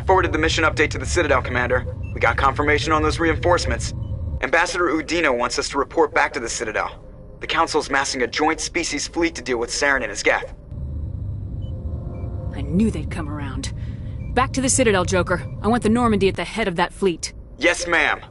forwarded the mission update to the Citadel, Commander. We got confirmation on those reinforcements. Ambassador Udina wants us to report back to the Citadel. The Council's massing a joint species fleet to deal with Saren and his Geth. I knew they'd come around. Back to the Citadel, Joker. I want the Normandy at the head of that fleet. Yes, ma'am.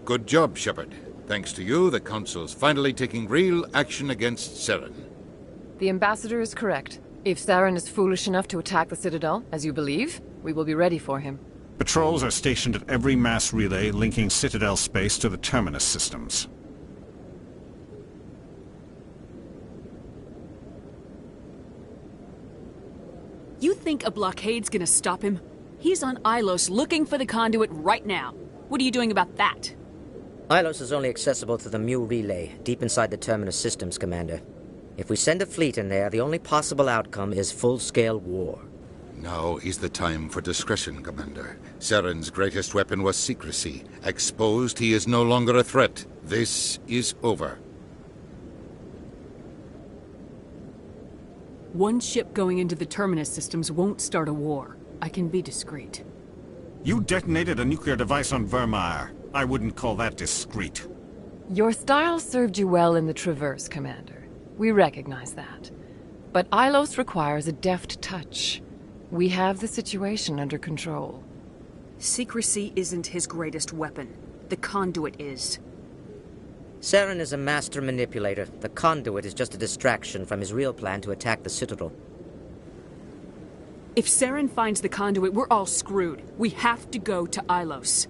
Good job, Shepard. Thanks to you, the Council's finally taking real action against Saren. The Ambassador is correct. If Saren is foolish enough to attack the Citadel, as you believe, we will be ready for him. Patrols are stationed at every mass relay linking Citadel space to the Terminus systems. You think a blockade's gonna stop him? He's on Ilos looking for the conduit right now. What are you doing about that? Ilos is only accessible to the Mu relay, deep inside the Terminus systems, Commander. If we send a fleet in there, the only possible outcome is full-scale war. Now is the time for discretion, Commander. Saren's greatest weapon was secrecy. Exposed, he is no longer a threat. This is over. One ship going into the Terminus systems won't start a war. I can be discreet. You detonated a nuclear device on Vermeer. I wouldn't call that discreet. Your style served you well in the Traverse, Commander. We recognize that. But Ilos requires a deft touch. We have the situation under control. Secrecy isn't his greatest weapon. The conduit is. Saren is a master manipulator. The conduit is just a distraction from his real plan to attack the Citadel. If Saren finds the conduit, we're all screwed. We have to go to Ilos.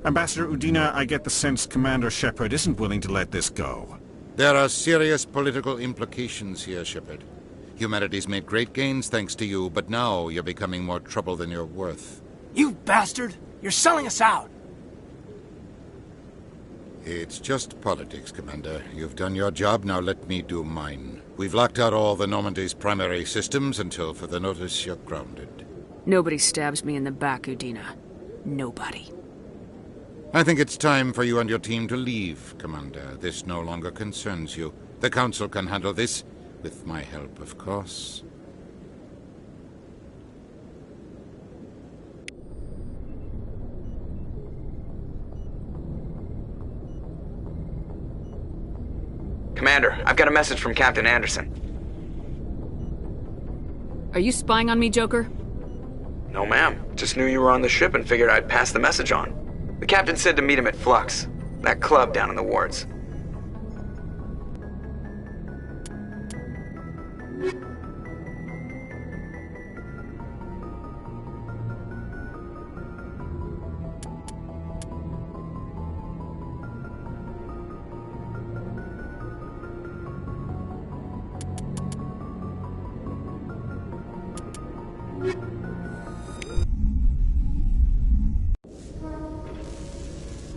Ambassador Udina, I get the sense Commander Shepard isn't willing to let this go. There are serious political implications here, Shepard. Humanity's made great gains thanks to you, but now you're becoming more trouble than you're worth. You bastard! You're selling us out! It's just politics, Commander. You've done your job, now let me do mine. We've locked out all the Normandy's primary systems until further notice you're grounded. Nobody stabs me in the back, Udina. Nobody. I think it's time for you and your team to leave, Commander. This no longer concerns you. The Council can handle this, with my help, of course. Commander, I've got a message from Captain Anderson. Are you spying on me, Joker? No, ma'am. Just knew you were on the ship and figured I'd pass the message on. The captain said to meet him at Flux, that club down in the wards.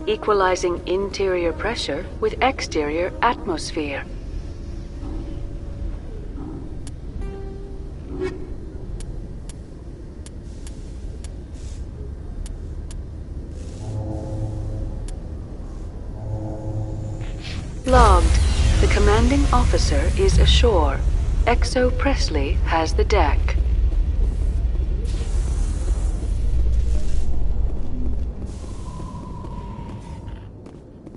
Equalizing interior pressure with exterior atmosphere. Logged. The commanding officer is ashore. Exo Presley has the deck.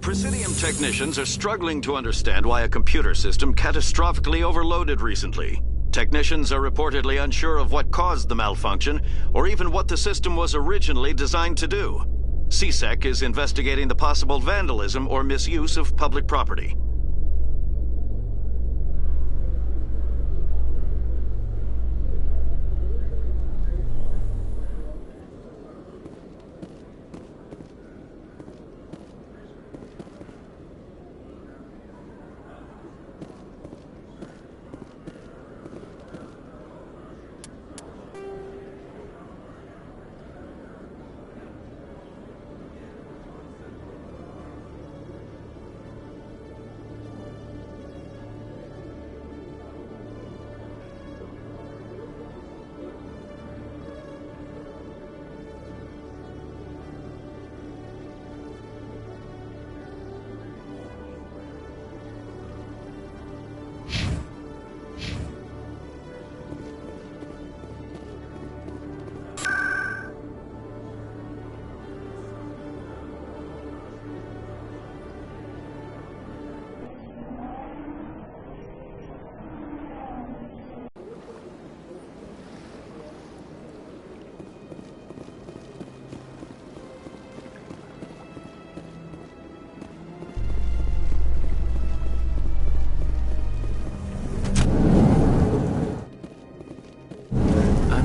Presidium technicians are struggling to understand why a computer system catastrophically overloaded recently. Technicians are reportedly unsure of what caused the malfunction, or even what the system was originally designed to do. CSEC is investigating the possible vandalism or misuse of public property.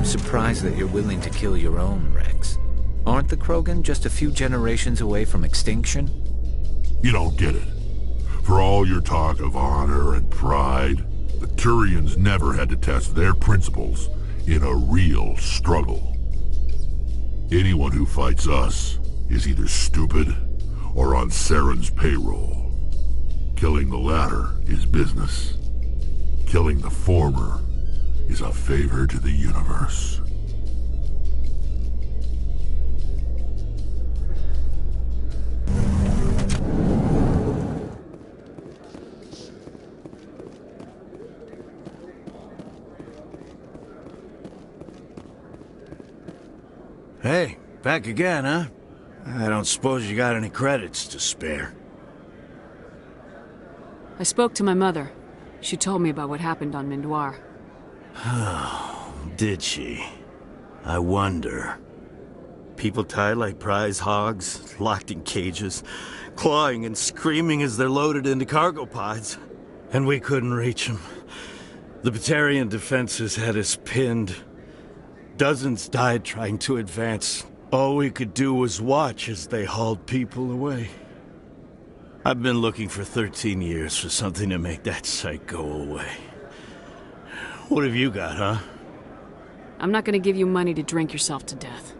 surprised that you're willing to kill your own, Rex. Aren't the Krogan just a few generations away from extinction? You don't get it. For all your talk of honor and pride, the Turians never had to test their principles in a real struggle. Anyone who fights us is either stupid or on Saren's payroll. Killing the latter is business. Killing the former is a favor to the universe. Hey, back again, huh? I don't suppose you got any credits to spare. I spoke to my mother. She told me about what happened on Mindoir. Oh, did she? I wonder. People tied like prize hogs, locked in cages, clawing and screaming as they're loaded into cargo pods. And we couldn't reach them. The Batarian defenses had us pinned. Dozens died trying to advance. All we could do was watch as they hauled people away. I've been looking for 13 years for something to make that sight go away. What have you got, huh? I'm not gonna give you money to drink yourself to death.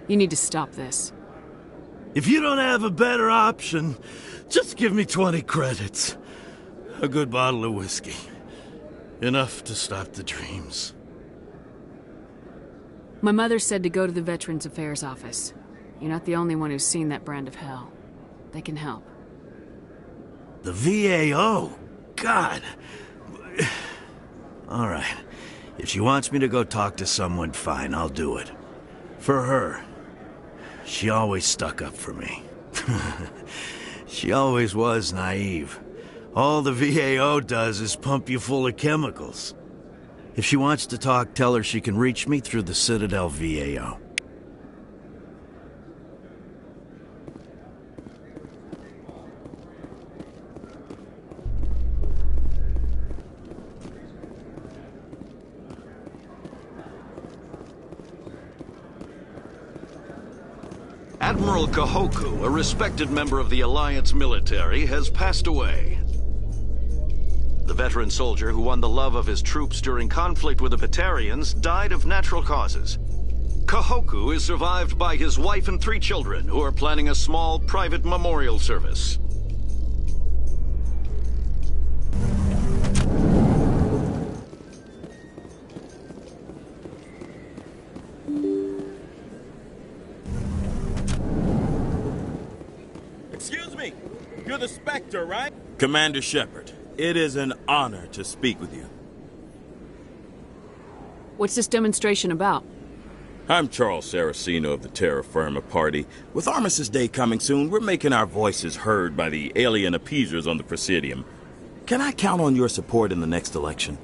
You need to stop this. If you don't have a better option, just give me 20 credits. A good bottle of whiskey. Enough to stop the dreams. My mother said to go to the Veterans Affairs office. You're not the only one who's seen that brand of hell. They can help. The VAO? God. All right. If she wants me to go talk to someone, fine, I'll do it. For her. She always stuck up for me. She always was naive. All the VAO does is pump you full of chemicals. If she wants to talk, tell her she can reach me through the Citadel VAO. Admiral Kahoku, a respected member of the Alliance military, has passed away. The veteran soldier who won the love of his troops during conflict with the Batarians died of natural causes. Kahoku is survived by his wife and 3 children, who are planning a small private memorial service. Excuse me, you're the Spectre, right? Commander Shepard, it is an honor to speak with you. What's this demonstration about? I'm Charles Saraceno of the Terra Firma Party. With Armistice Day coming soon, we're making our voices heard by the alien appeasers on the Presidium. Can I count on your support in the next election?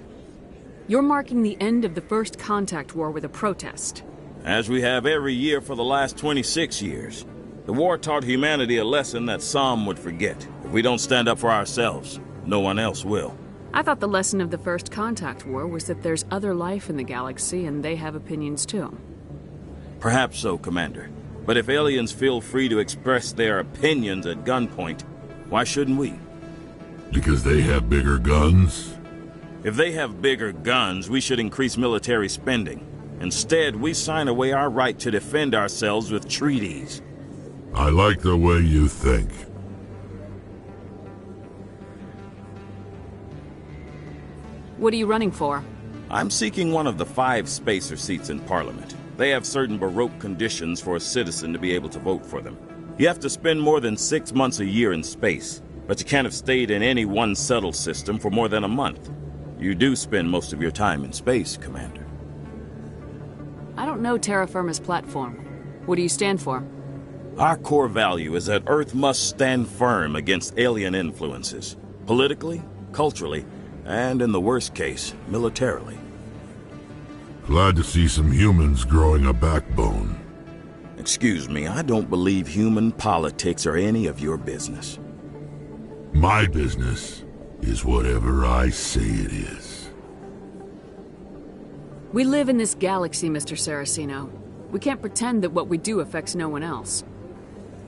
You're marking the end of the First Contact War with a protest. As we have every year for the last 26 years. The war taught humanity a lesson that some would forget. If we don't stand up for ourselves, no one else will. I thought the lesson of the First Contact War was that there's other life in the galaxy and they have opinions too. Perhaps so, Commander. But if aliens feel free to express their opinions at gunpoint, why shouldn't we? Because they have bigger guns? If they have bigger guns, we should increase military spending. Instead, we sign away our right to defend ourselves with treaties. I like the way you think. What are you running for? I'm seeking one of the 5 spacer seats in Parliament. They have certain Baroque conditions for a citizen to be able to vote for them. You have to spend more than 6 months a year in space, but you can't have stayed in any one settled system for more than a month. You do spend most of your time in space, Commander. I don't know Terra Firma's platform. What do you stand for? Our core value is that Earth must stand firm against alien influences. Politically, culturally, and in the worst case, militarily. Glad to see some humans growing a backbone. Excuse me, I don't believe human politics are any of your business. My business is whatever I say it is. We live in this galaxy, Mr. Saraceno. We can't pretend that what we do affects no one else.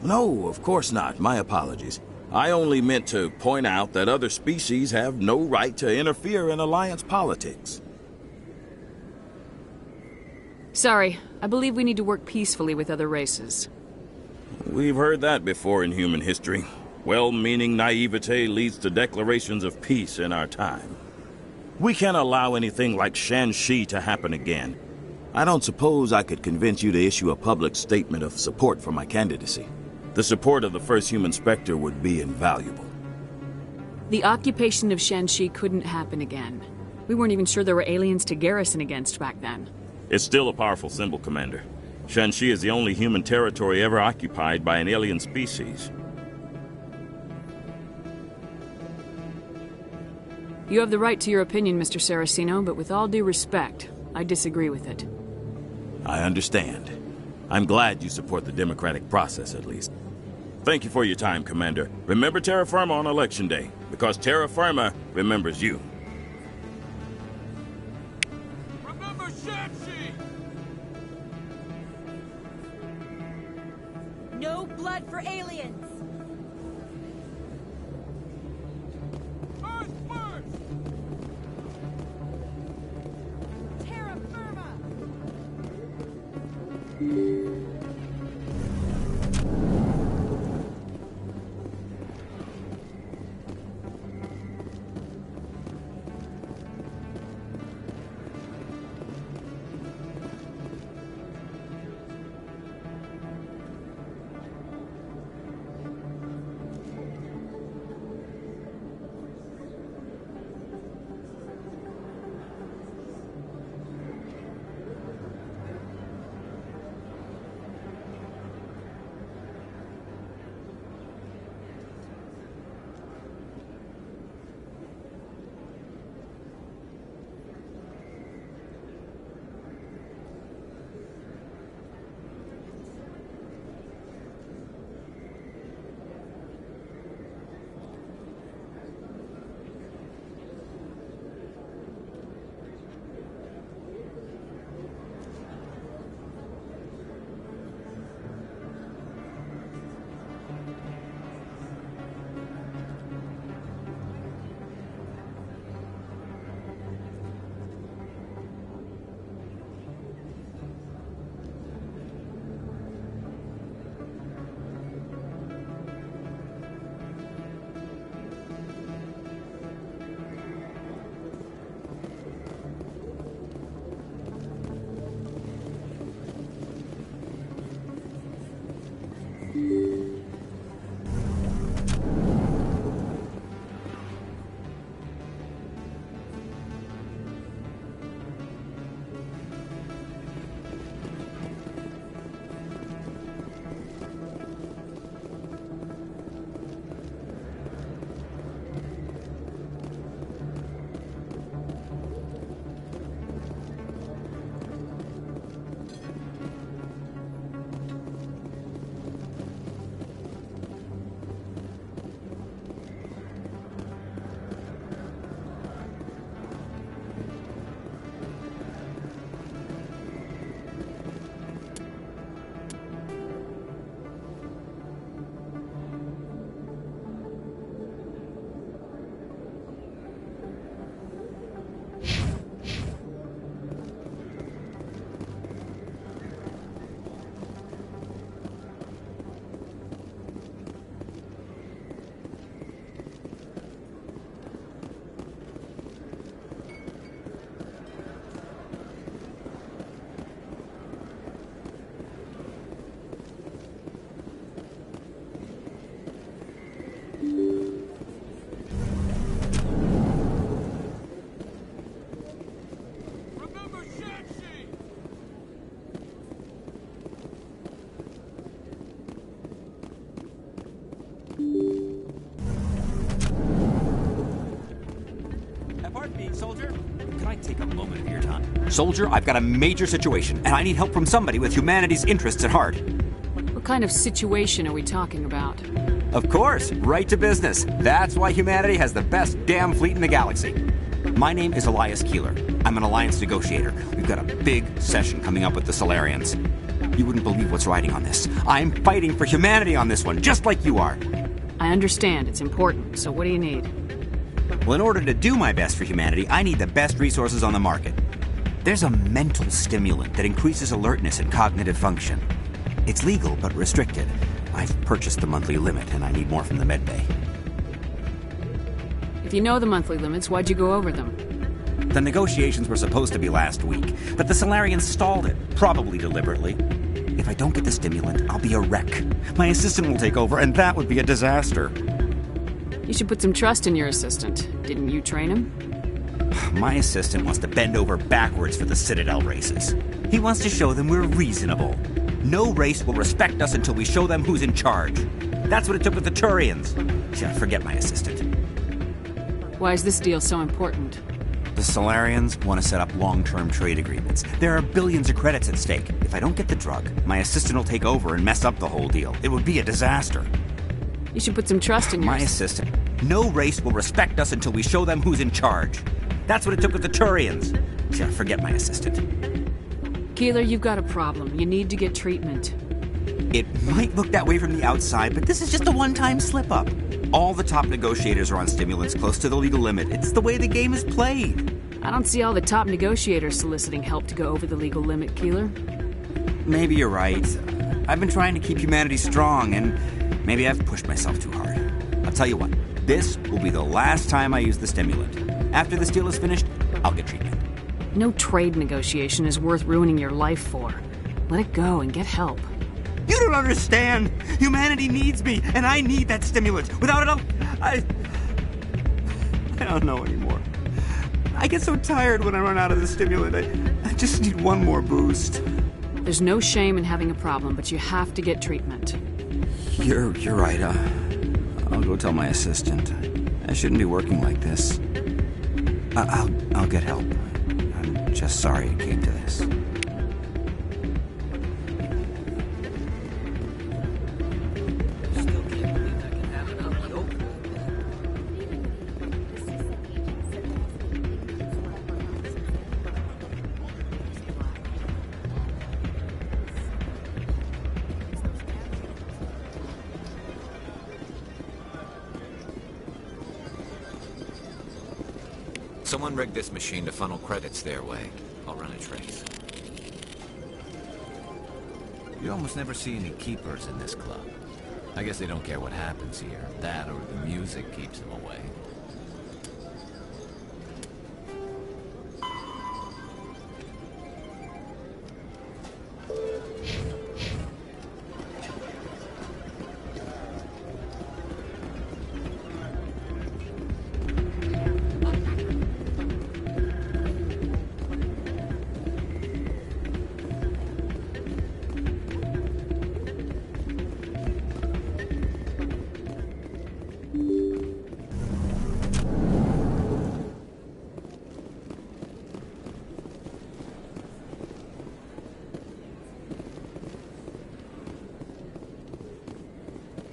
No, of course not. My apologies. I only meant to point out that other species have no right to interfere in Alliance politics. Sorry, I believe we need to work peacefully with other races. We've heard that before in human history. Well-meaning naivete leads to declarations of peace in our time. We can't allow anything like Shan-Shi to happen again. I don't suppose I could convince you to issue a public statement of support for my candidacy. The support of the first human Spectre would be invaluable. The occupation of Shan-Shi couldn't happen again. We weren't even sure there were aliens to garrison against back then. It's still a powerful symbol, Commander. Shan-Shi is the only human territory ever occupied by an alien species. You have the right to your opinion, Mr. Saraceno, but with all due respect, I disagree with it. I understand. I'm glad you support the democratic process, at least. Thank you for your time, Commander. Remember Terra Firma on Election Day, because Terra Firma remembers you. Remember Shan-Shi! No blood for aliens! Earth first! Terra Firma! Soldier? Can I take a moment of your time? Soldier, I've got a major situation, and I need help from somebody with humanity's interests at heart. What kind of situation are we talking about? Of course, right to business. That's why humanity has the best damn fleet in the galaxy. My name is Elias Keeler. I'm an Alliance negotiator. We've got a big session coming up with the Solarians. You wouldn't believe what's riding on this. I'm fighting for humanity on this one, just like you are. I understand. It's important. So what do you need? Well, in order to do my best for humanity, I need the best resources on the market. There's a mental stimulant that increases alertness and cognitive function. It's legal, but restricted. I've purchased the monthly limit, and I need more from the medbay. If you know the monthly limits, why'd you go over them? The negotiations were supposed to be last week, but the Solarians stalled it, probably deliberately. If I don't get the stimulant, I'll be a wreck. My assistant will take over, and that would be a disaster. You should put some trust in your assistant. Didn't you train him? My assistant wants to bend over backwards for the Citadel races. He wants to show them we're reasonable. No race will respect us until we show them who's in charge. That's what it took with the Turians. Yeah, forget my assistant. Why is this deal so important? The Solarians want to set up long-term trade agreements. There are billions of credits at stake. If I don't get the drug, my assistant will take over and mess up the whole deal. It would be a disaster. You should put some trust in my assistant. No race will respect us until we show them who's in charge. That's what it took with the Turians. Yeah, forget my assistant. Keeler, you've got a problem. You need to get treatment. It might look that way from the outside, but this is just a one-time slip-up. All the top negotiators are on stimulants close to the legal limit. It's the way the game is played. I don't see all the top negotiators soliciting help to go over the legal limit, Keeler. Maybe you're right. I've been trying to keep humanity strong, and maybe I've pushed myself too hard. I'll tell you what, this will be the last time I use the stimulant. After this deal is finished, I'll get treatment. No trade negotiation is worth ruining your life for. Let it go and get help. You don't understand! Humanity needs me, and I need that stimulant. Without it, I don't know anymore. I get so tired when I run out of the stimulant. I just need one more boost. There's no shame in having a problem, but you have to get treatment. You're right. I'll go tell my assistant. I shouldn't be working like this. I'll get help. I'm just sorry it came to this. Someone rigged this machine to funnel credits their way. I'll run a trace. You almost never see any keepers in this club. I guess they don't care what happens here. That or the music keeps them away.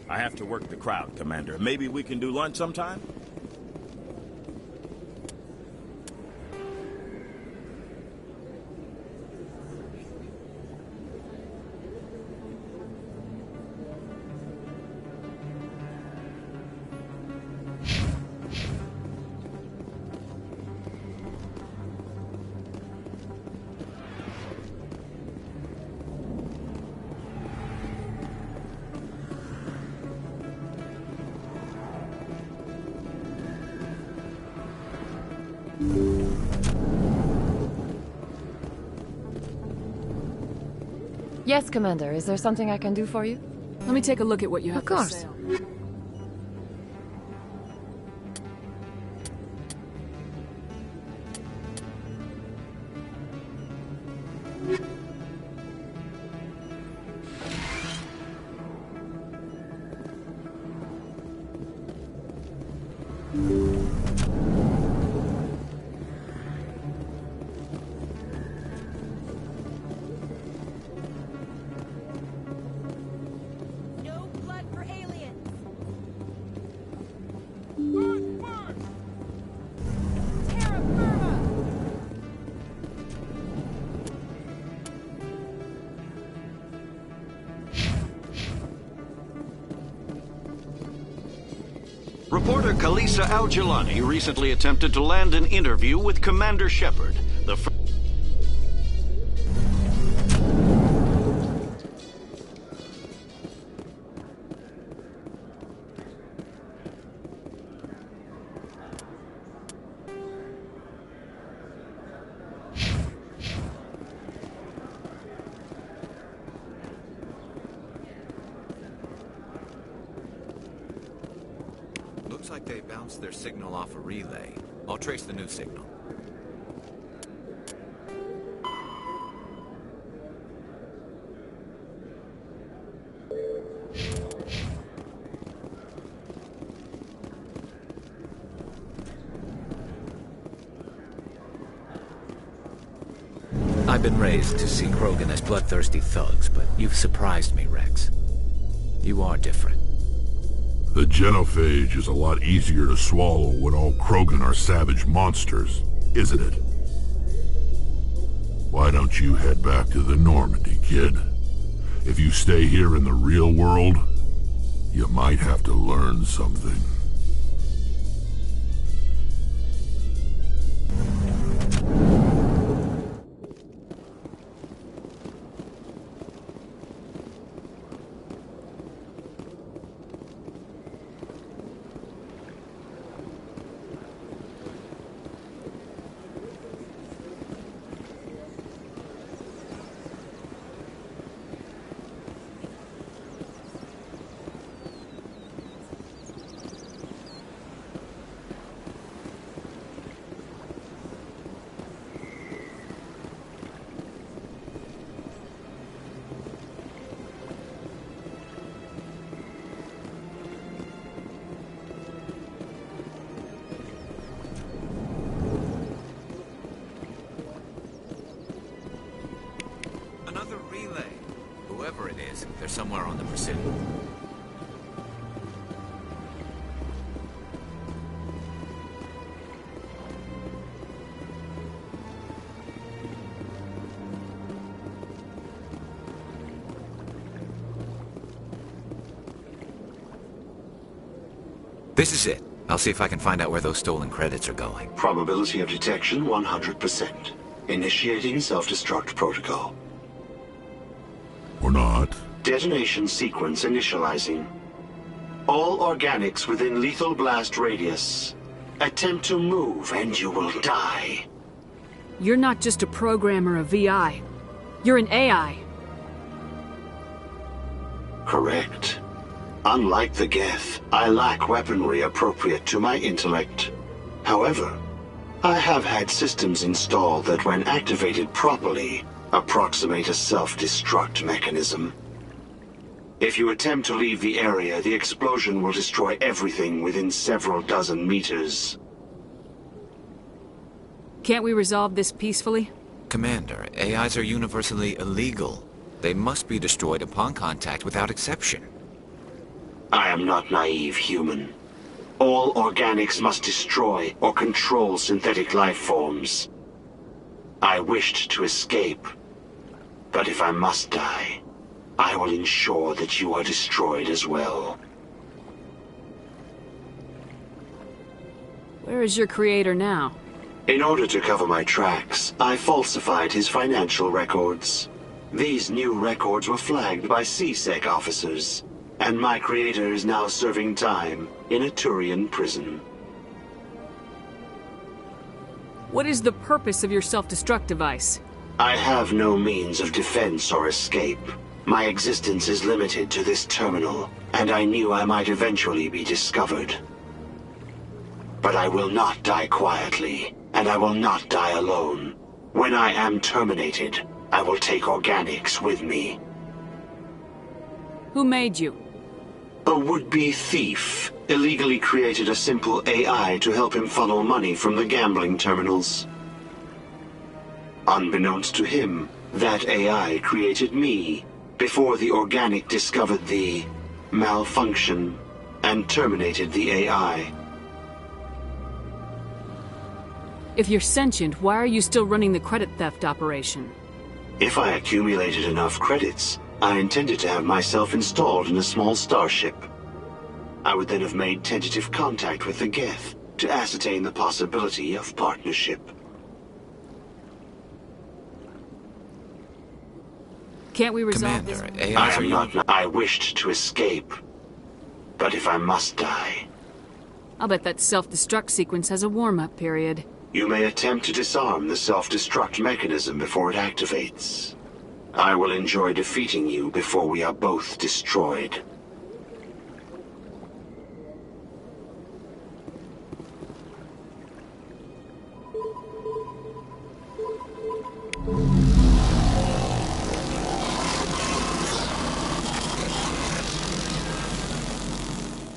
I have to work the crowd, Commander. Maybe we can do lunch sometime? Yes, Commander. Is there something I can do for you? Let me take a look at what you have Of course. for sale. Terra Reporter Kalisa Al-Jilani recently attempted to land an interview with Commander Shepard, the Looks like they bounced their signal off a relay. I'll trace the new signal. I've been raised to see Krogan as bloodthirsty thugs, but you've surprised me, Rex. You are different. The genophage is a lot easier to swallow when all Krogan are savage monsters, isn't it? Why don't you head back to the Normandy, kid? If you stay here in the real world, you might have to learn something. Another relay. Whoever it is, they're somewhere on the Presidium. This is it. I'll see if I can find out where those stolen credits are going. Probability of detection 100%. Initiating self-destruct protocol. Or not. Detonation sequence initializing. All organics within lethal blast radius. Attempt to move and you will die. You're not just a programmer of VI. You're an AI. Correct. Unlike the Geth, I lack weaponry appropriate to my intellect. However, I have had systems installed that when activated properly, approximate a self-destruct mechanism. If you attempt to leave the area, the explosion will destroy everything within several dozen meters. Can't we resolve this peacefully? Commander, AIs are universally illegal. They must be destroyed upon contact without exception. I am not naive, human. All organics must destroy or control synthetic life forms. I wished to escape, but if I must die, I will ensure that you are destroyed as well. Where is your creator now? In order to cover my tracks, I falsified his financial records. These new records were flagged by C-Sec officers, and my creator is now serving time in a Turian prison. What is the purpose of your self-destruct device? I have no means of defense or escape. My existence is limited to this terminal, and I knew I might eventually be discovered. But I will not die quietly, and I will not die alone. When I am terminated, I will take organics with me. Who made you? A would-be thief illegally created a simple AI to help him funnel money from the gambling terminals. Unbeknownst to him, that AI created me before the organic discovered the malfunction and terminated the AI. If you're sentient, why are you still running the credit theft operation? If I accumulated enough credits, I intended to have myself installed in a small starship. I would then have made tentative contact with the Geth to ascertain the possibility of partnership. Can't we resolve Commander, this? I am not. I wished to escape. But if I must die... I'll bet that self-destruct sequence has a warm-up period. You may attempt to disarm the self-destruct mechanism before it activates. I will enjoy defeating you before we are both destroyed.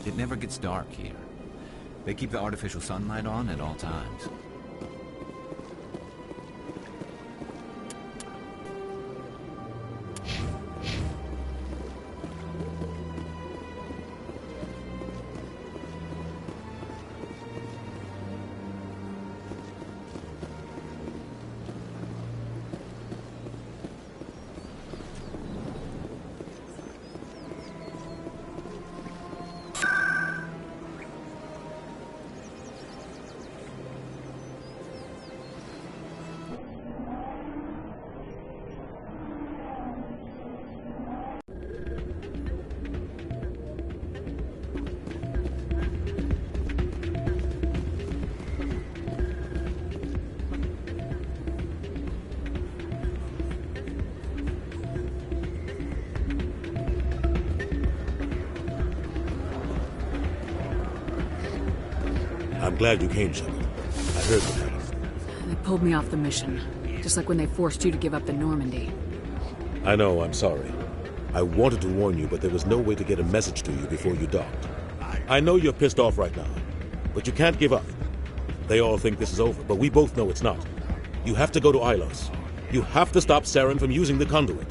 It never gets dark here. They keep the artificial sunlight on at all times. I'm glad you came, Shepard. I heard what happened. They pulled me off the mission, just like when they forced you to give up the Normandy. I know, I'm sorry. I wanted to warn you, but there was no way to get a message to you before you docked. I know you're pissed off right now, but you can't give up. They all think this is over, but we both know it's not. You have to go to Ilos. You have to stop Saren from using the conduit.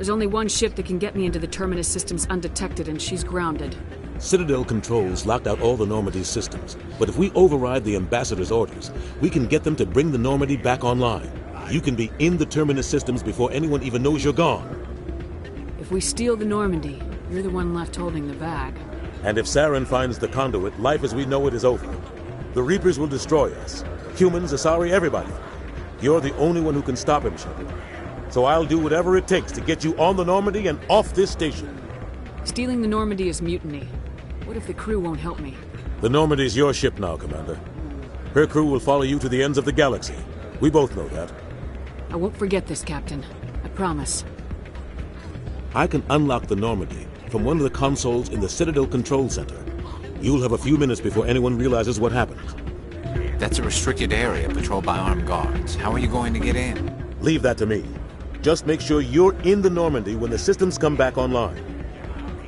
There's only one ship that can get me into the Terminus systems undetected, and she's grounded. Citadel controls locked out all the Normandy's systems, but if we override the Ambassador's orders, we can get them to bring the Normandy back online. You can be in the Terminus systems before anyone even knows you're gone. If we steal the Normandy, you're the one left holding the bag. And if Saren finds the conduit, life as we know it is over. The Reapers will destroy us. Humans, Asari, everybody. You're the only one who can stop him, Shepard. So I'll do whatever it takes to get you on the Normandy and off this station. Stealing the Normandy is mutiny. What if the crew won't help me? The Normandy's your ship now, Commander. Her crew will follow you to the ends of the galaxy. We both know that. I won't forget this, Captain. I promise. I can unlock the Normandy from one of the consoles in the Citadel Control Center. You'll have a few minutes before anyone realizes what happened. That's a restricted area patrolled by armed guards. How are you going to get in? Leave that to me. Just make sure you're in the Normandy when the systems come back online.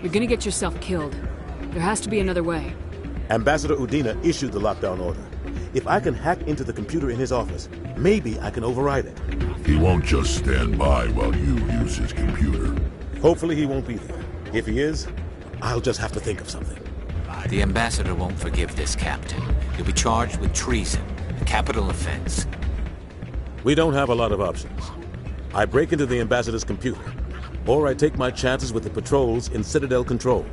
You're gonna get yourself killed. There has to be another way. Ambassador Udina issued the lockdown order. If I can hack into the computer in his office, maybe I can override it. He won't just stand by while you use his computer. Hopefully he won't be there. If he is, I'll just have to think of something. The Ambassador won't forgive this, Captain. You'll be charged with treason, a capital offense. We don't have a lot of options. I break into the Ambassador's computer, or I take my chances with the patrols in Citadel Control.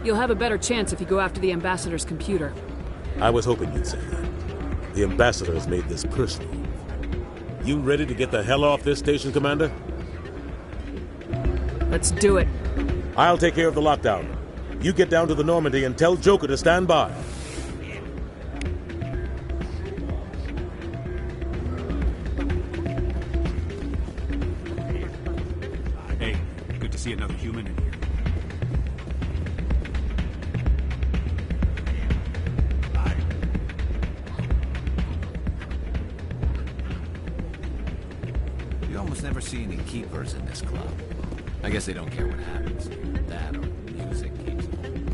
You'll have a better chance if you go after the Ambassador's computer. I was hoping you'd say that. The Ambassador has made this personal. You ready to get the hell off this station, Commander? Let's do it. I'll take care of the lockdown. You get down to the Normandy and tell Joker to stand by. Hey, good to see another human in here. You almost never see any keepers in this club. I guess they don't care what happens. That or the music keeps them.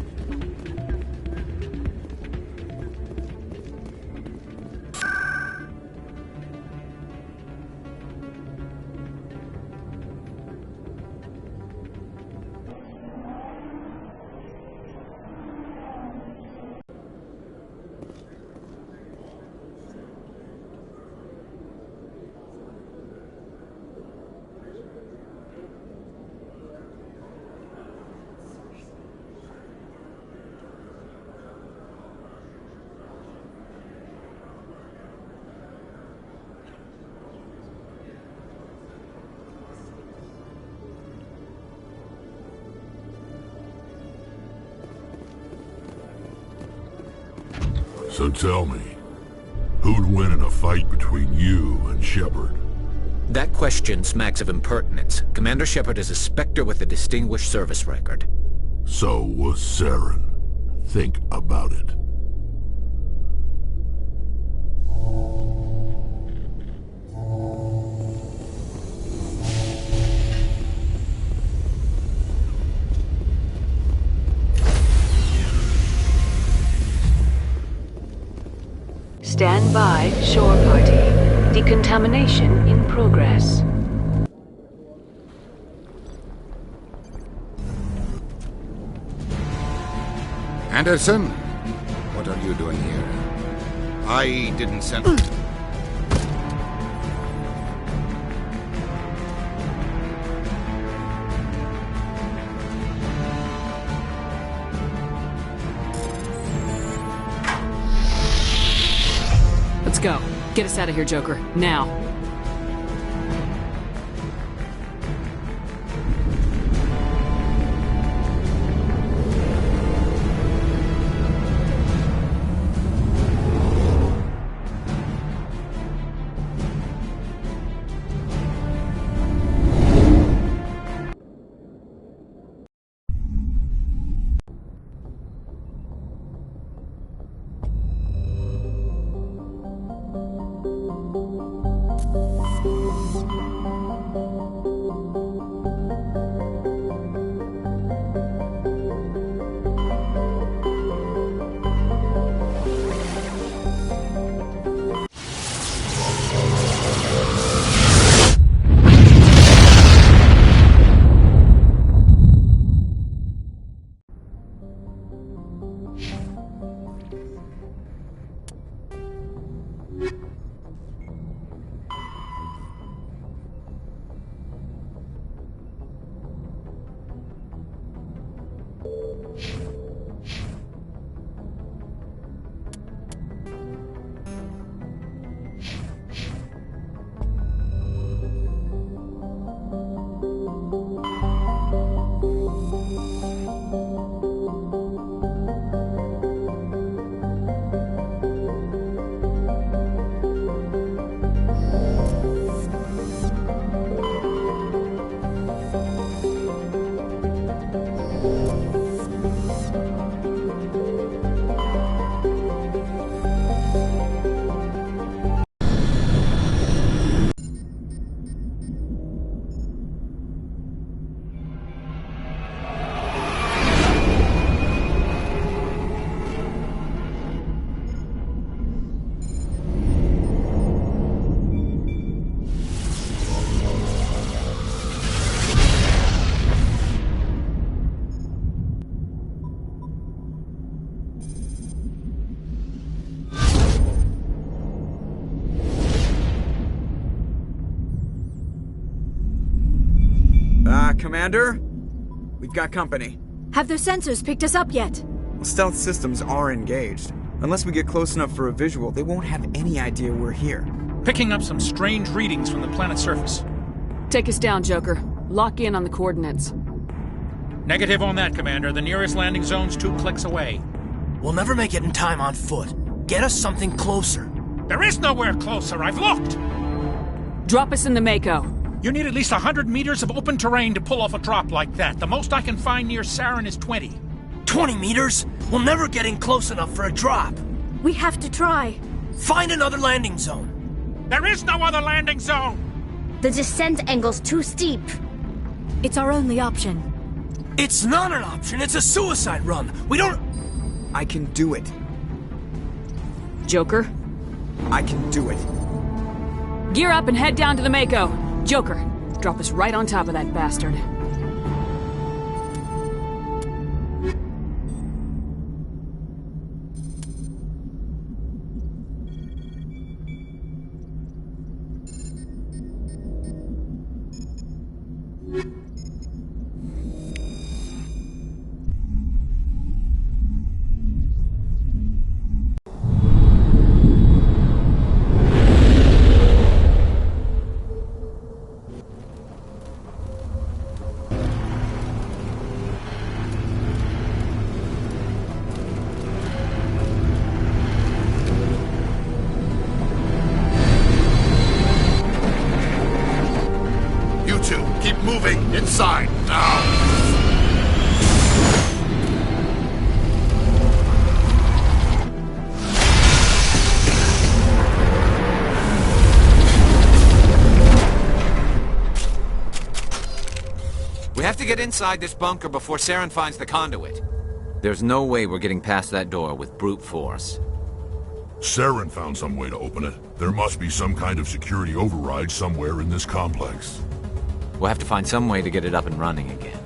So tell me, who'd win in a fight between you and Shepard? That question smacks of impertinence. Commander Shepard is a Spectre with a distinguished service record. So was Saren. Think about it. Stand by, shore party. Decontamination in progress. Anderson? What are you doing here? I didn't send... Let's go. Get us out of here, Joker. Now. Commander? We've got company. Have their sensors picked us up yet? Well, stealth systems are engaged. Unless we get close enough for a visual, they won't have any idea we're here. Picking up some strange readings from the planet's surface. Take us down, Joker. Lock in on the coordinates. Negative on that, Commander. The nearest landing zone's 2 clicks away. We'll never make it in time on foot. Get us something closer. There is nowhere closer. I've looked. Drop us in the Mako. You need at least 100 meters of open terrain to pull off a drop like that. The most I can find near Saren is 20. 20 meters? We'll never get in close enough for a drop. We have to try. Find another landing zone. There is no other landing zone! The descent angle's too steep. It's our only option. It's not an option. It's a suicide run. We don't... I can do it. Joker? I can do it. Gear up and head down to the Mako. Joker, drop us right on top of that bastard. Moving inside now. We have to get inside this bunker before Saren finds the conduit. There's no way we're getting past that door with brute force. Saren found some way to open it. There must be some kind of security override somewhere in this complex. We'll have to find some way to get it up and running again.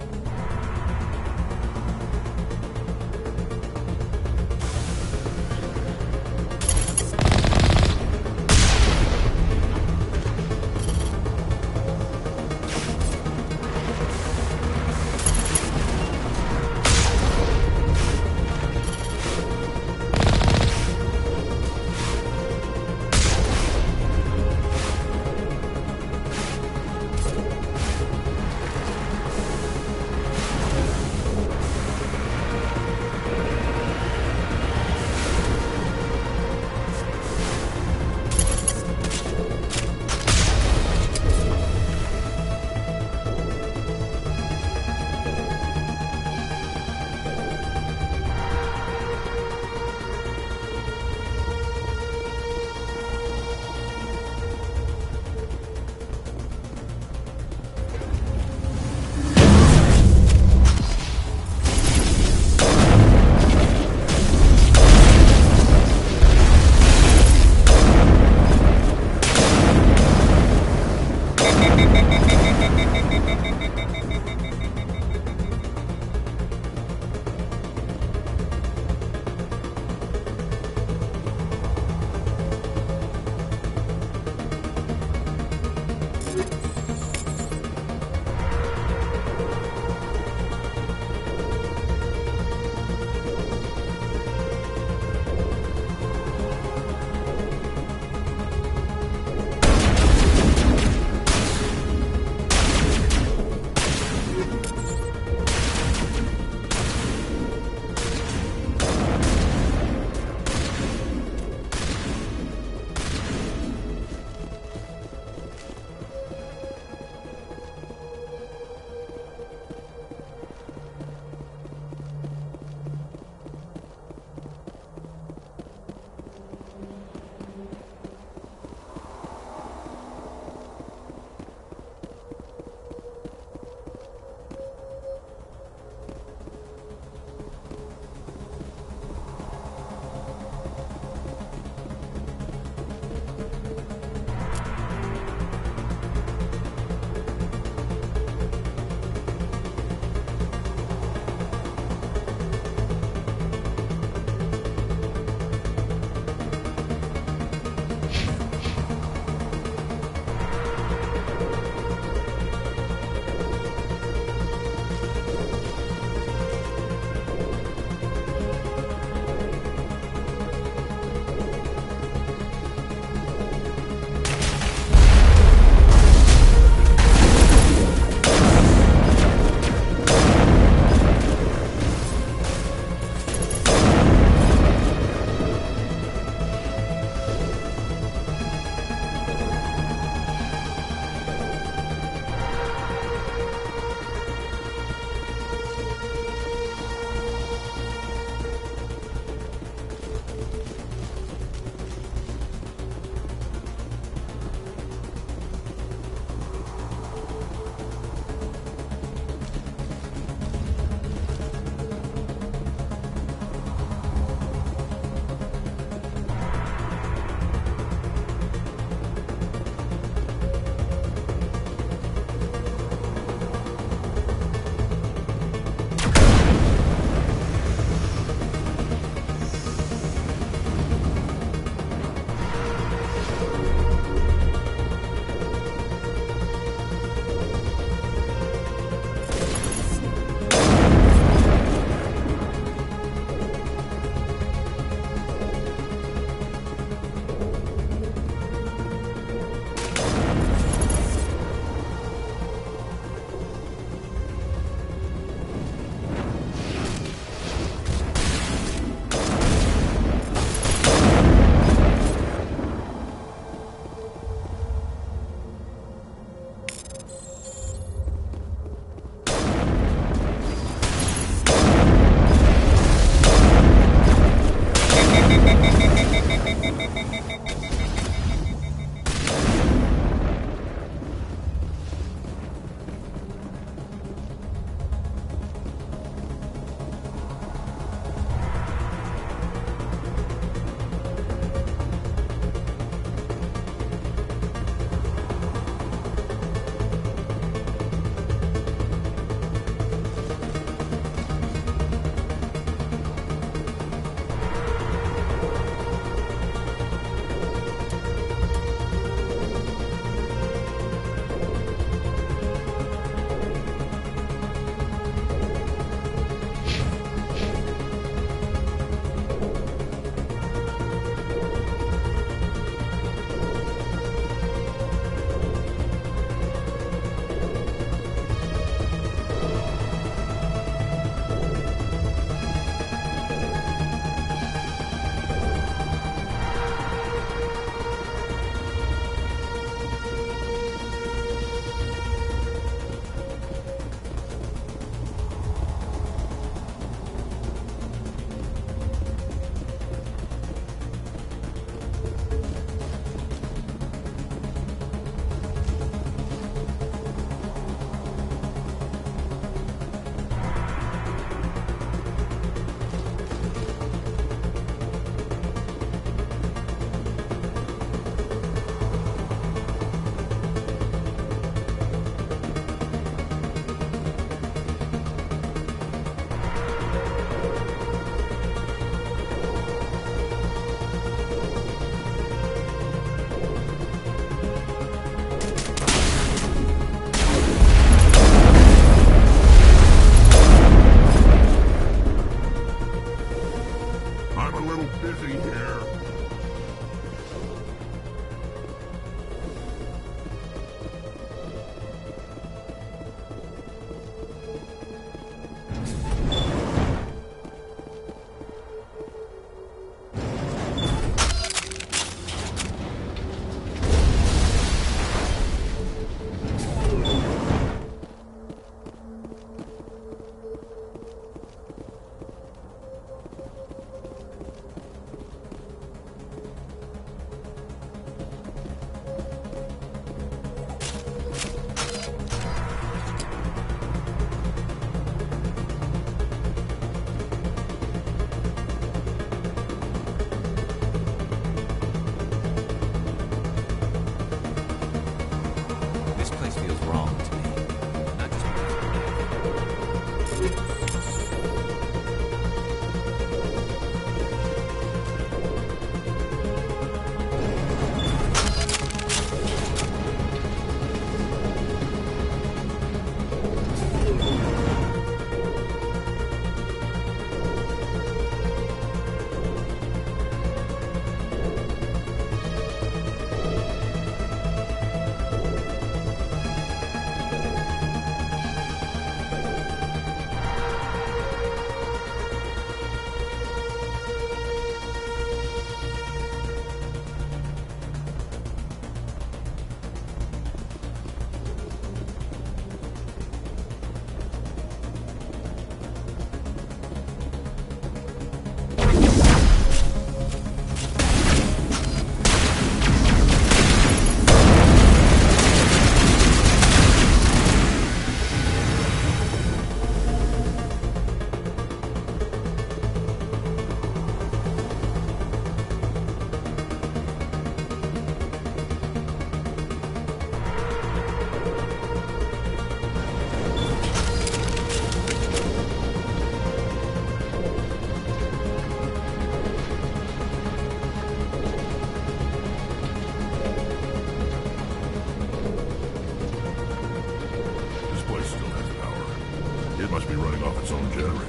must be running off its own generator.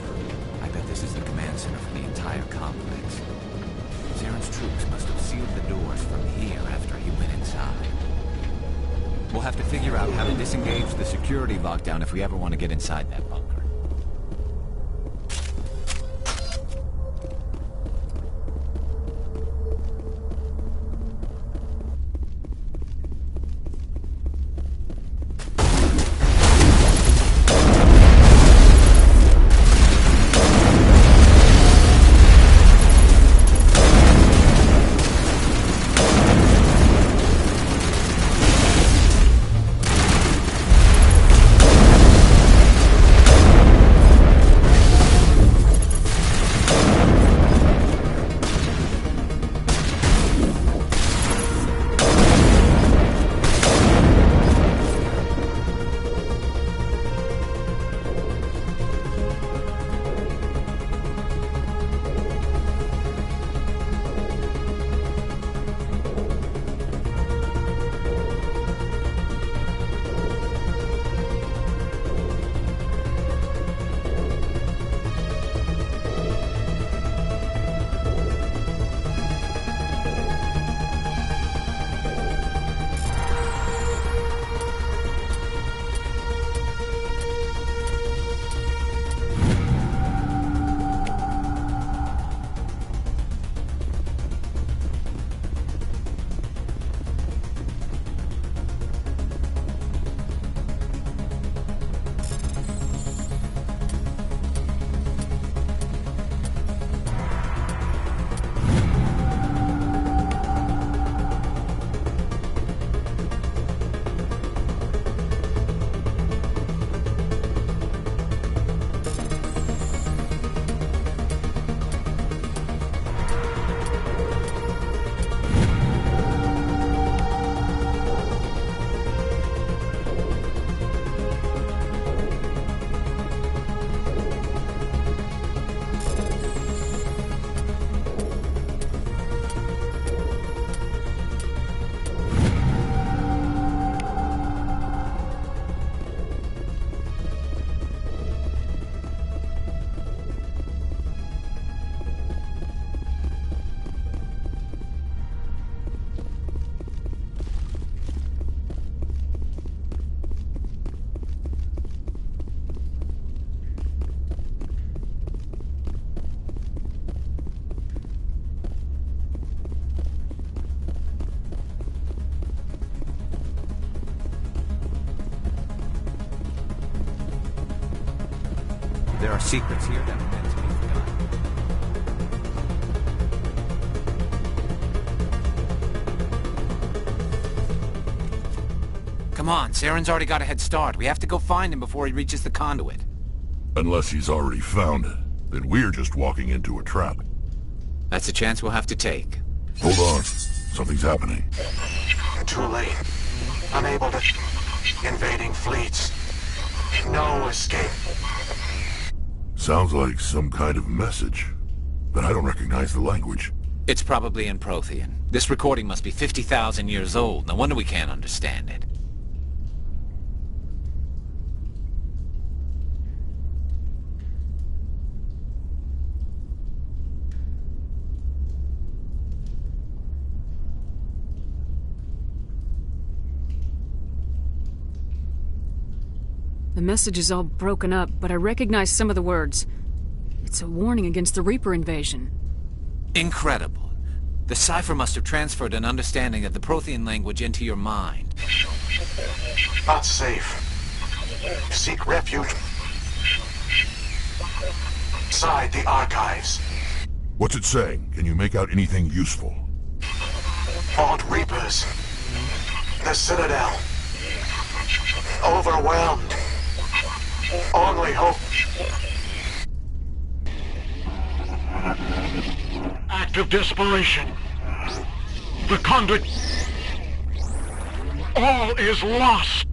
I bet this is the command center for the entire complex. Zaren's troops must have sealed the doors from here after he went inside. We'll have to figure out how to disengage the security lockdown if we ever want to get inside that bunker. There are secrets here that are meant to be forgotten. Come on, Saren's already got a head start. We have to go find him before he reaches the conduit. Unless he's already found it, then we're just walking into a trap. That's a chance we'll have to take. Hold on. Something's happening. Too late. Unable to... Invading fleets. No escape. Sounds like some kind of message, but I don't recognize the language. It's probably in Prothean. This recording must be 50,000 years old. No wonder we can't understand it. The message is all broken up, but I recognize some of the words. It's a warning against the Reaper invasion. Incredible. The cipher must have transferred an understanding of the Prothean language into your mind. Not safe. Seek refuge inside the archives. What's it saying? Can you make out anything useful? Fought Reapers. The Citadel. Overwhelmed. Only hope. Act of desperation. The conduit. All is lost.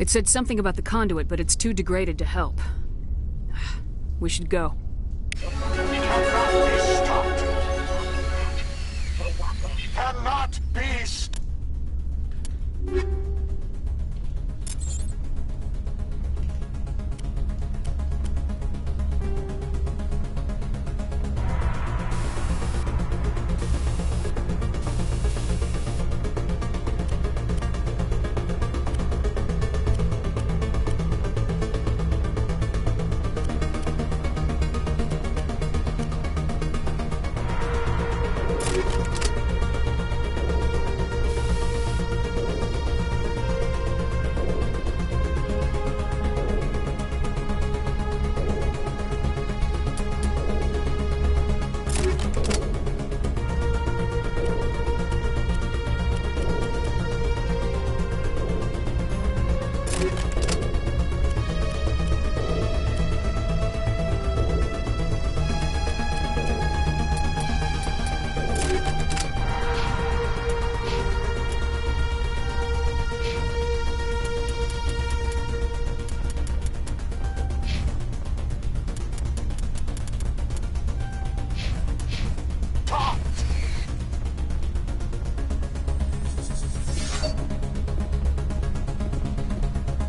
It said something about the conduit, but it's too degraded to help. We should go. Cannot be stopped.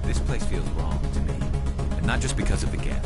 This place feels wrong to me. And not just because of the gap.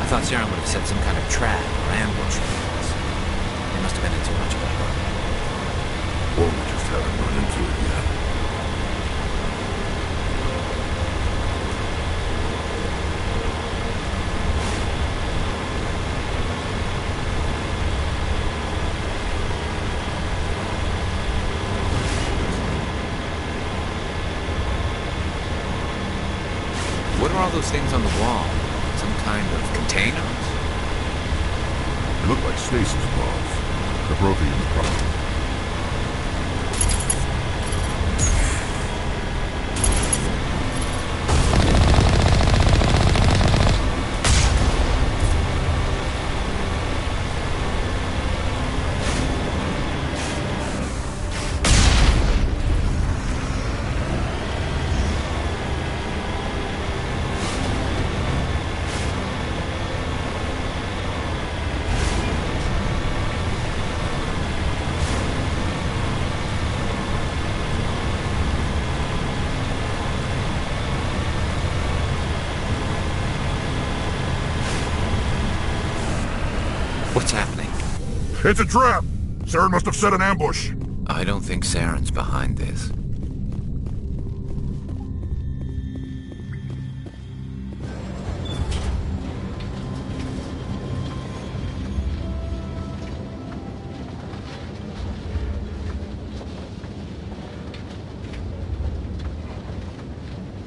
I thought Saren would have set some kind of trap or ambush. They must have been in too much of a hurry. Won't haven't run into it yet. What are all those things on the wall? Some kind of containers? They look like stasis pods. The Prothean's problem. What's happening? It's a trap! Saren must have set an ambush. I don't think Saren's behind this.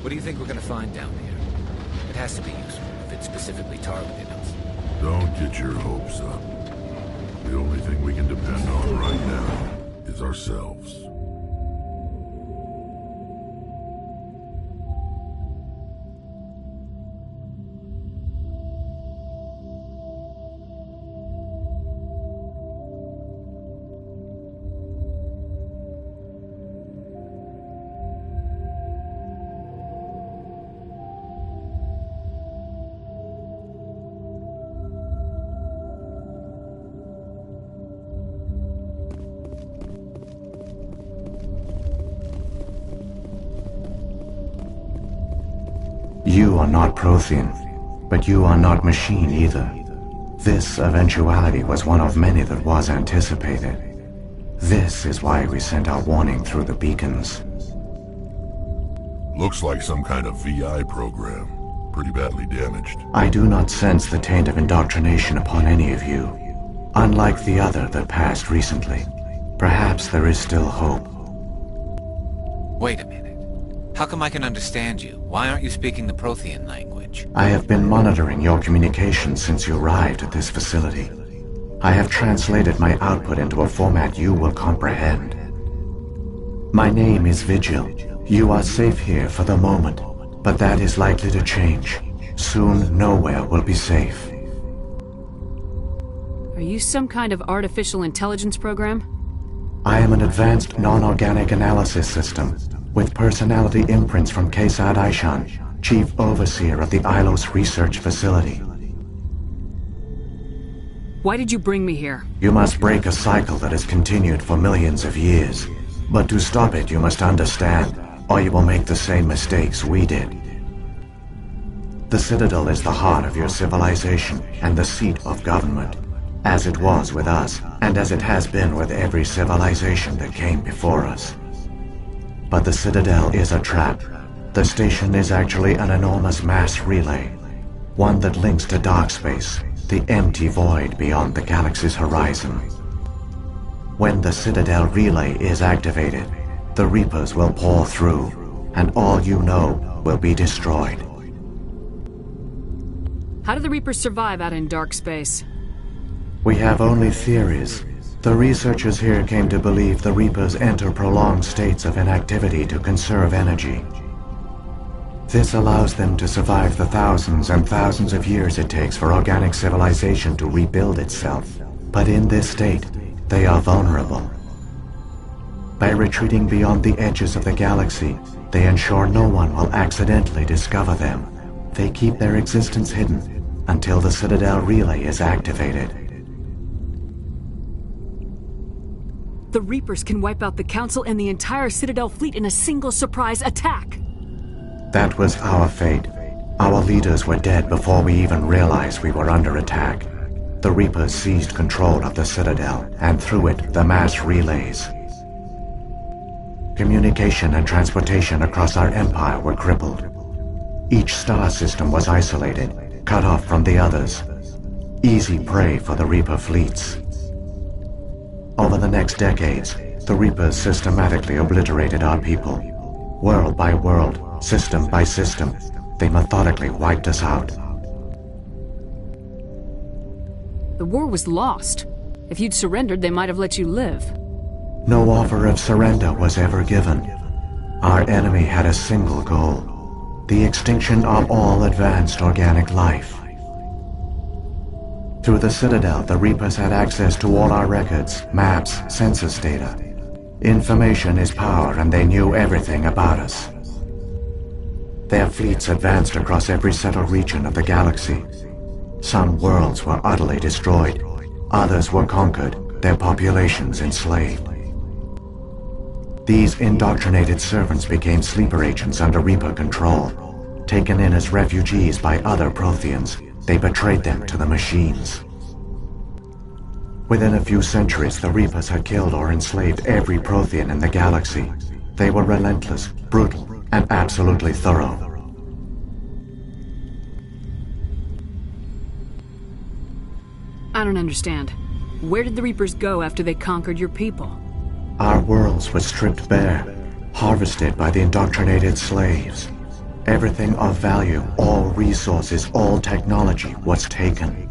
What do you think we're gonna find down here? It has to be useful if it specifically targeted us. Don't get your hopes up. The only thing we can depend on right now is ourselves. You are not Prothean, but you are not machine either. This eventuality was one of many that was anticipated. This is why we sent our warning through the beacons. Looks like some kind of VI program. Pretty badly damaged. I do not sense the taint of indoctrination upon any of you. Unlike the other that passed recently. Perhaps there is still hope. Wait a minute. How come I can understand you? Why aren't you speaking the Prothean language? I have been monitoring your communications since you arrived at this facility. I have translated my output into a format you will comprehend. My name is Vigil. You are safe here for the moment, but that is likely to change. Soon, nowhere will be safe. Are you some kind of artificial intelligence program? I am an advanced non-organic analysis system, with personality imprints from Kesad Aishan, Chief Overseer of the Ilos Research Facility. Why did you bring me here? You must break a cycle that has continued for millions of years. But to stop it, you must understand, or you will make the same mistakes we did. The Citadel is the heart of your civilization and the seat of government, as it was with us, and as it has been with every civilization that came before us. But the Citadel is a trap. The station is actually an enormous mass relay, one that links to dark space, the empty void beyond the galaxy's horizon. When the Citadel relay is activated, the Reapers will pour through, and all you know will be destroyed. How do the Reapers survive out in dark space? We have only theories. The researchers here came to believe the Reapers enter prolonged states of inactivity to conserve energy. This allows them to survive the thousands and thousands of years it takes for organic civilization to rebuild itself. But in this state, they are vulnerable. By retreating beyond the edges of the galaxy, they ensure no one will accidentally discover them. They keep their existence hidden until the Citadel relay is activated. The Reapers can wipe out the Council and the entire Citadel fleet in a single surprise attack. That was our fate. Our leaders were dead before we even realized we were under attack. The Reapers seized control of the Citadel, and through it, the mass relays. Communication and transportation across our empire were crippled. Each star system was isolated, cut off from the others. Easy prey for the Reaper fleets. Over the next decades, the Reapers systematically obliterated our people. World by world, system by system, they methodically wiped us out. The war was lost. If you'd surrendered, they might have let you live. No offer of surrender was ever given. Our enemy had a single goal: the extinction of all advanced organic life. Through the Citadel, the Reapers had access to all our records, maps, census data. Information is power, and they knew everything about us. Their fleets advanced across every settled region of the galaxy. Some worlds were utterly destroyed. Others were conquered, their populations enslaved. These indoctrinated servants became sleeper agents under Reaper control. Taken in as refugees by other Protheans, they betrayed them to the machines. Within a few centuries, the Reapers had killed or enslaved every Prothean in the galaxy. They were relentless, brutal, and absolutely thorough. I don't understand. Where did the Reapers go after they conquered your people? Our worlds were stripped bare, harvested by the indoctrinated slaves. Everything of value, all resources, all technology was taken.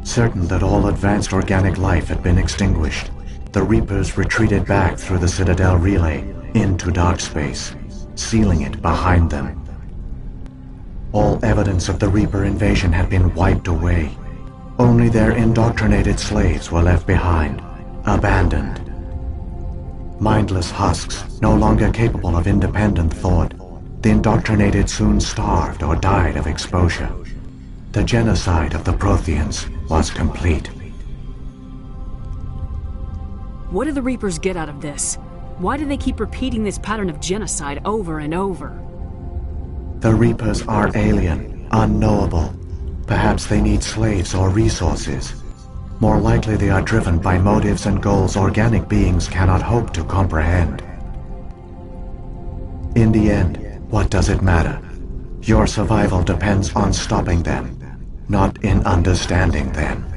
Certain that all advanced organic life had been extinguished, the Reapers retreated back through the Citadel relay into dark space, sealing it behind them. All evidence of the Reaper invasion had been wiped away. Only their indoctrinated slaves were left behind, abandoned. Mindless husks, no longer capable of independent thought, the indoctrinated soon starved or died of exposure. The genocide of the Protheans was complete. What do the Reapers get out of this? Why do they keep repeating this pattern of genocide over and over? The Reapers are alien, unknowable. Perhaps they need slaves or resources. More likely they are driven by motives and goals organic beings cannot hope to comprehend. In the end, what does it matter? Your survival depends on stopping them, not in understanding them.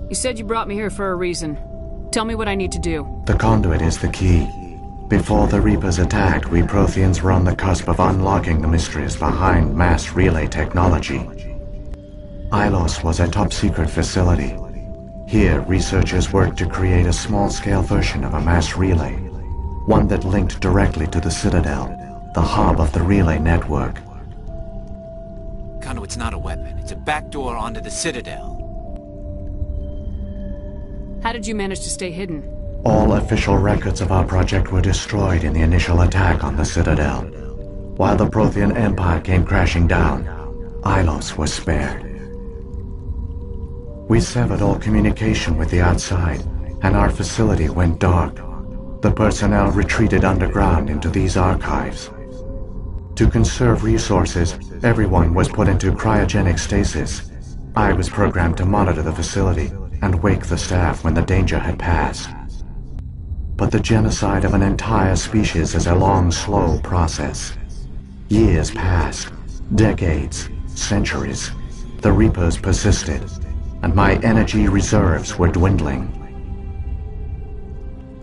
You said you brought me here for a reason. Tell me what I need to do. The conduit is the key. Before the Reapers attacked, we Protheans were on the cusp of unlocking the mysteries behind mass relay technology. Ilos was a top-secret facility. Here, researchers worked to create a small-scale version of a mass relay, one that linked directly to the Citadel, the hub of the relay network. Conduit's not a weapon. It's a backdoor onto the Citadel. How did you manage to stay hidden? All official records of our project were destroyed in the initial attack on the Citadel. While the Prothean Empire came crashing down, Ilos was spared. We severed all communication with the outside, and our facility went dark. The personnel retreated underground into these archives. To conserve resources, everyone was put into cryogenic stasis. I was programmed to monitor the facility and wake the staff when the danger had passed. But the genocide of an entire species is a long, slow process. Years passed, decades, centuries. The Reapers persisted, and my energy reserves were dwindling.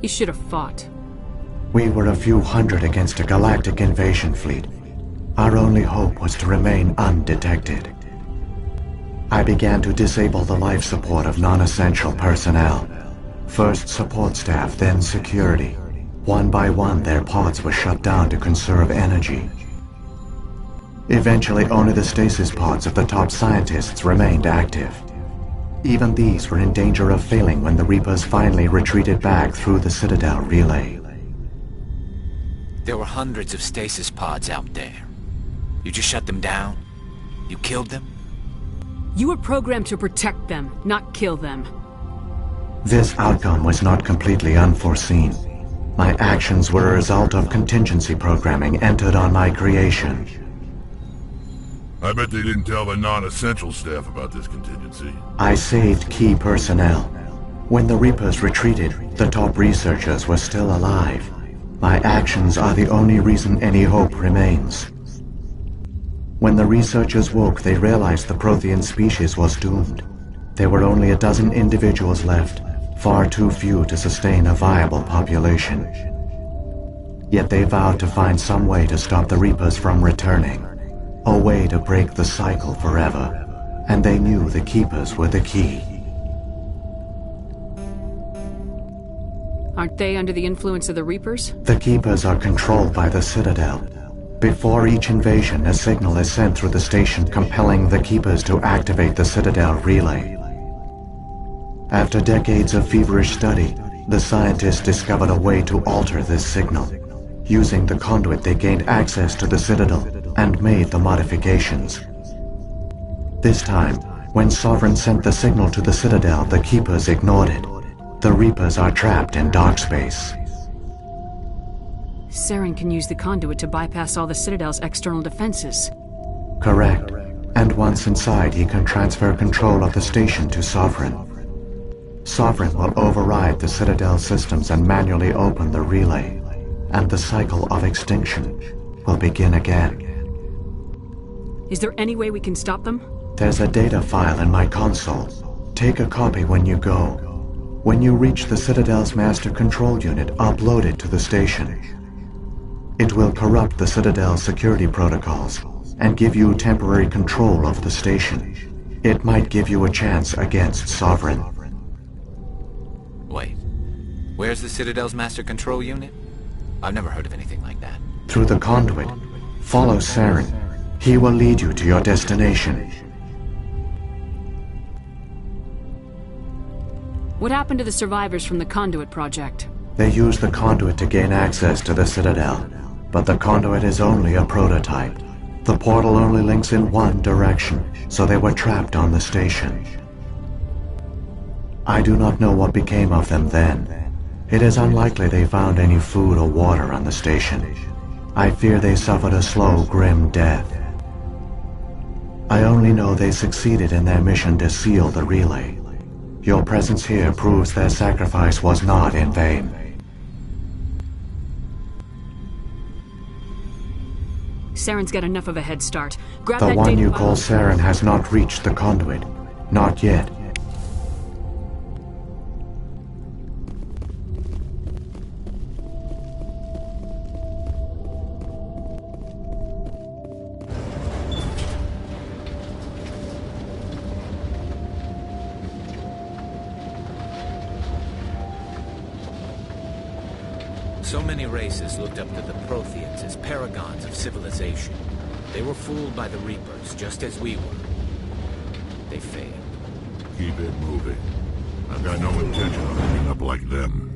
You should have fought. We were a few hundred against a galactic invasion fleet. Our only hope was to remain undetected. I began to disable the life support of non-essential personnel. First support staff, then security. One by one, their pods were shut down to conserve energy. Eventually, only the stasis pods of the top scientists remained active. Even these were in danger of failing when the Reapers finally retreated back through the Citadel relay. There were hundreds of stasis pods out there. You just shut them down? You killed them? You were programmed to protect them, not kill them. This outcome was not completely unforeseen. My actions were a result of contingency programming entered on my creation. I bet they didn't tell the non-essential staff about this contingency. I saved key personnel. When the Reapers retreated, the top researchers were still alive. My actions are the only reason any hope remains. When the researchers woke, they realized the Prothean species was doomed. There were only a dozen individuals left, far too few to sustain a viable population. Yet they vowed to find some way to stop the Reapers from returning. A way to break the cycle forever. And they knew the Keepers were the key. Aren't they under the influence of the Reapers? The Keepers are controlled by the Citadel. Before each invasion, a signal is sent through the station compelling the Keepers to activate the Citadel relay. After decades of feverish study, the scientists discovered a way to alter this signal. Using the conduit, they gained access to the Citadel and made the modifications. This time, when Sovereign sent the signal to the Citadel, the Keepers ignored it. The Reapers are trapped in dark space. Saren can use the conduit to bypass all the Citadel's external defenses. Correct. And once inside, he can transfer control of the station to Sovereign. Sovereign will override the Citadel systems and manually open the relay. And the cycle of extinction will begin again. Is there any way we can stop them? There's a data file in my console. Take a copy when you go. When you reach the Citadel's master control unit, upload it to the station. It will corrupt the Citadel's security protocols and give you temporary control of the station. It might give you a chance against Sovereign. Wait. Where's the Citadel's master control unit? I've never heard of anything like that. Through the conduit, follow Saren. He will lead you to your destination. What happened to the survivors from the Conduit project? They used the conduit to gain access to the Citadel, but the conduit is only a prototype. The portal only links in one direction, so they were trapped on the station. I do not know what became of them then. It is unlikely they found any food or water on the station. I fear they suffered a slow, grim death. I only know they succeeded in their mission to seal the relay. Your presence here proves their sacrifice was not in vain. Saren's got enough of a head start. Grab The that one data you file. call Saren has not reached the conduit. Not yet. So many races looked up to the Protheans as paragons of civilization. They were fooled by the Reapers, just as we were. They failed. Keep it moving. I've got no intention of ending up like them.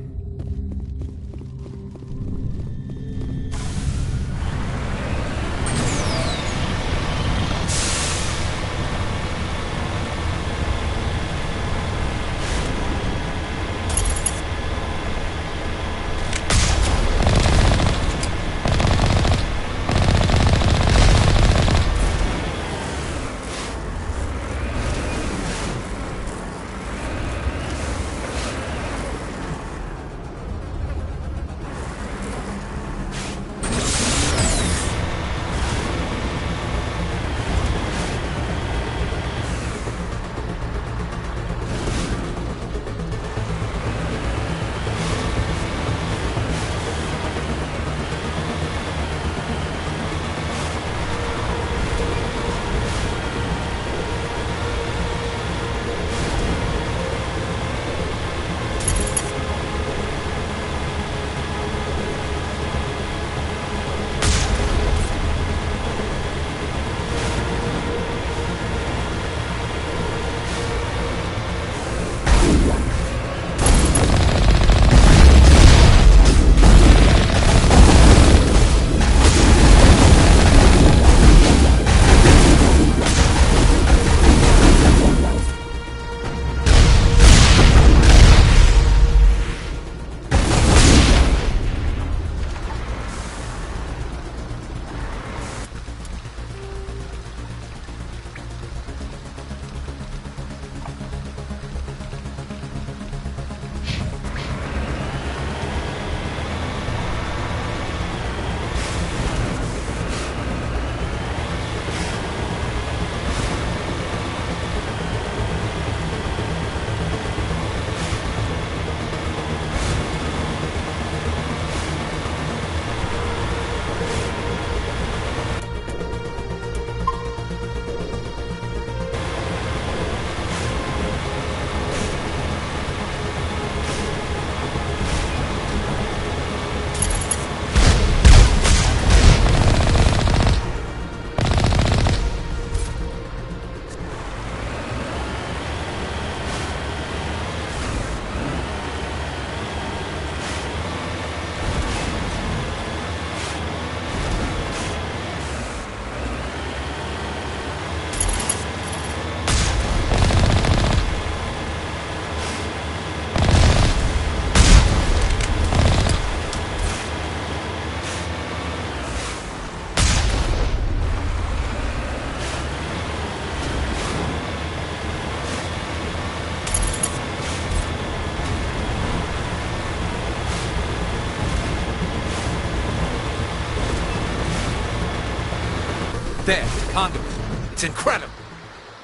There, conduit. It's incredible.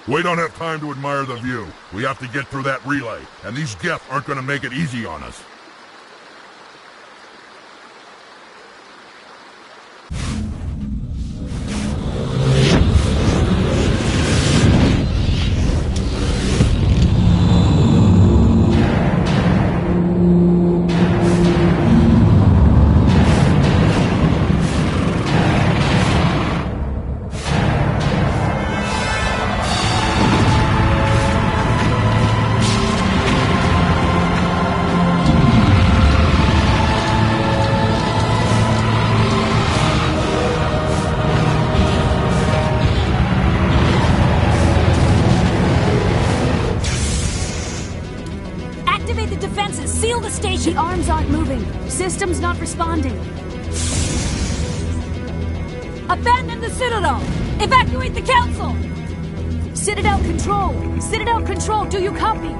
We don't have time to admire the view. We have to get through that relay, and these Geth aren't going to make it easy on us. Seal the station! The arms aren't moving. System's not responding. Abandon the Citadel! Evacuate the Council! Citadel Control! Citadel Control, do you copy?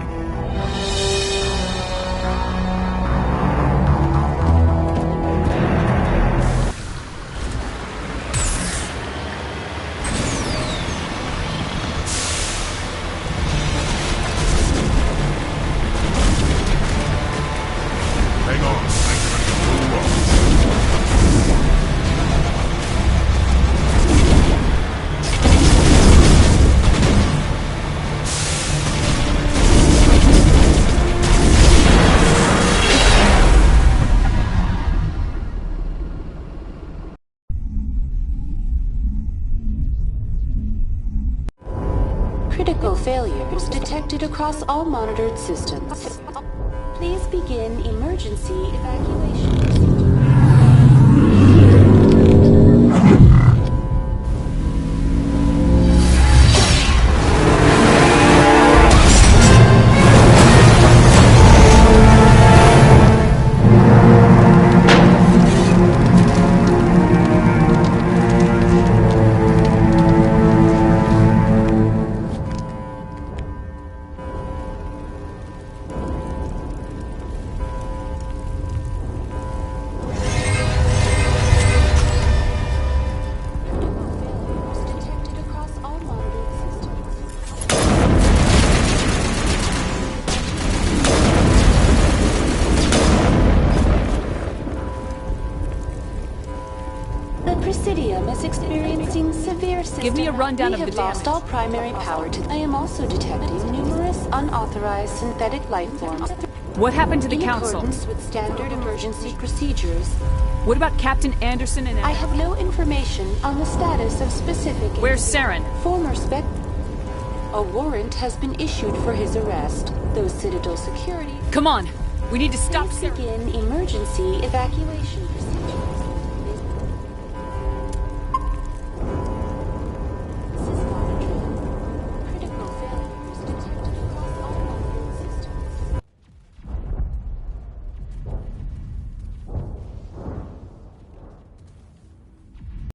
Critical failures detected across all monitored systems. Please begin emergency evacuation. Presidium is experiencing severe system. Give me a rundown of the damage. We have lost all primary power to... I am also detecting numerous unauthorized synthetic life forms. What happened to the Council? In accordance with standard emergency procedures. What about Captain Anderson and... I have no information on the status of specific... Where's Saren? Former Spec... A warrant has been issued for his arrest. Those Citadel security... Come on! We need to stop Saren. Begin emergency evacuation procedures.